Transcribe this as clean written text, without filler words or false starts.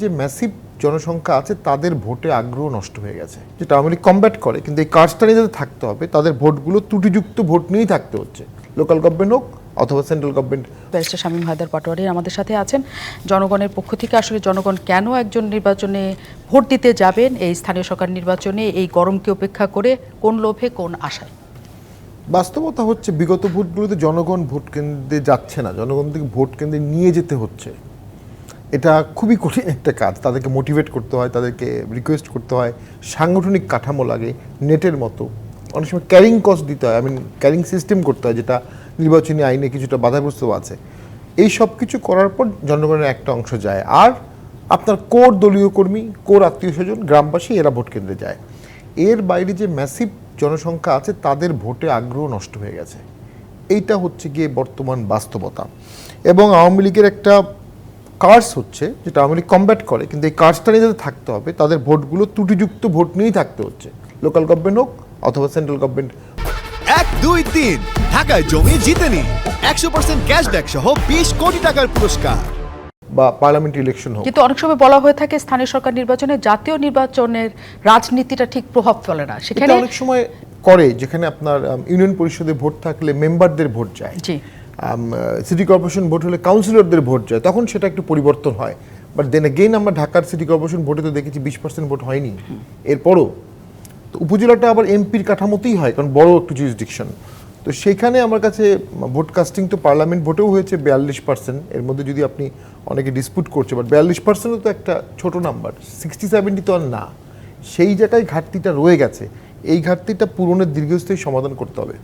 যে ম্যাসিভ জনসংখ্যা আছে তাদের ভোটে আগ্রহ নষ্ট হয়ে গেছে, যেটা আওয়ামী লীগ কমব্যাট করে, কিন্তু এই কার্ডসটা নিয়ে যাতে থাকতে হবে তাদের ভোটগুলো ত্রুটিযুক্ত ভোট নিয়েই থাকতে হচ্ছে, লোকাল গভর্নমেন্ট হোক অথবা central government. Barrister Shamim Haider Patwary আমাদের সাথে আছেন। জনগণের পক্ষ থেকে আসলে জনগণ কেন একজন নির্বাচনে ভোট দিতে যাবেন, এই স্থানীয় সরকার নির্বাচনে এই গরমকে উপেক্ষা করে, কোন লোভে কোন আশায়? বাস্তবতা হচ্ছে বিগত ভোটগুলোতে জনগণ ভোট কেন্দ্রে যাচ্ছে না, জনগণ থেকে ভোট কেন্দ্রে নিয়ে যেতে হচ্ছে। এটা খুবই কঠিন একটা কাজ, তাদেরকে মোটিভেট করতে হয়, তাদেরকে রিকোয়েস্ট করতে হয়, সাংগঠনিক কাঠামো লাগে, নেটের মতো অনেক সময় ক্যারিং কস্ট দিতে হয়, ক্যারিং সিস্টেম করতে হয়, যেটা নির্বাচনী আইনে কিছুটা বাধাগ্রস্ত আছে। এই সব কিছু করার পর জনগণের একটা অংশ যায়, আর আপনার কোর দলীয় কর্মী, কোর আত্মীয় স্বজন, গ্রামবাসী এরা ভোট কেন্দ্রে যায়। এর বাইরে যে ম্যাসিভ জনসংখ্যা আছে তাদের ভোটে আগ্রহ নষ্ট হয়ে গেছে, এইটা হচ্ছে গিয়ে বর্তমান বাস্তবতা। এবং আওয়ামী লীগের একটা কার্ডস হচ্ছে, যেটা আওয়ামী লীগ কমব্যাট করে, কিন্তু এই কার্ডসটা নিয়ে যাতে থাকতে হবে তাদের ভোটগুলো ত্রুটিযুক্ত ভোট নিয়েই থাকতে হচ্ছে, লোকাল গভর্নমেন্ট হোক অথবা সেন্ট্রাল গভর্নমেন্ট। 1, 2, 3 ঢাকায় জমি জিতে নিন 100% ক্যাশব্যাক সহ 20 কোটি টাকার পুরস্কার বা পার্লামেন্ট ইলেকশন হোক। কিন্তু অনেক সময় বলা হয়ে থাকে স্থানীয় সরকার নির্বাচনে জাতীয় নির্বাচনের রাজনীতিটা ঠিক প্রভাব ফেলে না, সেখানে অনেক সময় করে, যেখানে আপনার ইউনিয়ন পরিষদে ভোট থাকলে মেম্বারদের ভোট যায়, জি, সিটি কর্পোরেশন ভোট হলে কাউন্সিলরদের ভোট যায়, তখন সেটা একটু পরিবর্তন হয়। বাট দেন এগেইন আমরা ঢাকার সিটি কর্পোরেশন ভোটে তো দেখেছি 20% ভোট হয়নি। এরপরও তো উপজেলাটা আবার এমপির কাঠামোতেই হয়, কারণ বড় একটু জুরিসডিকশন। তো সেইখানে আমার কাছে ভোট কাস্টিং তো পার্লামেন্ট ভোটেও হয়েছে 42%, এর মধ্যে যদি আপনি অনেকে ডিসপুট করছে, বাট 42% তো একটা ছোট নাম্বার, 60-70 তো আর না। সেই জায়গায় ঘাটতিটা রয়ে গেছে, এই ঘাটতিটা পূরণের দীর্ঘস্থায়ী সমাধান করতে হবে।